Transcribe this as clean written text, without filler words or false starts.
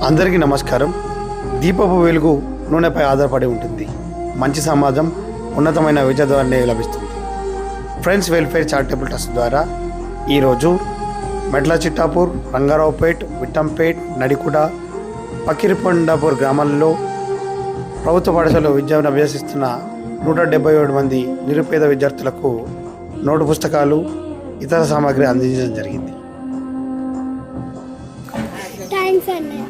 అందరికీ నమస్కారం. దీపపు వెలుగు నూనెపై ఆధారపడి ఉంటుంది. మంచి సమాజం ఉన్నతమైన విద్య ద్వారానే లభిస్తుంది. ఫ్రెండ్స్ వెల్ఫేర్ చారిటబుల్ ట్రస్ట్ ద్వారా ఈరోజు మెట్ల చిట్టాపూర్, రంగారావుపేట్, విట్టంపేట్, నడికుడ, పకిరిపొండాపూర్ గ్రామాల్లో ప్రభుత్వ పాఠశాలలో విద్యను అభ్యసిస్తున్న 177 మంది నిరుపేద విద్యార్థులకు నోటు పుస్తకాలు, ఇతర సామాగ్రి అందించడం జరిగింది. థ్యాంక్స్ అన్నయ్య.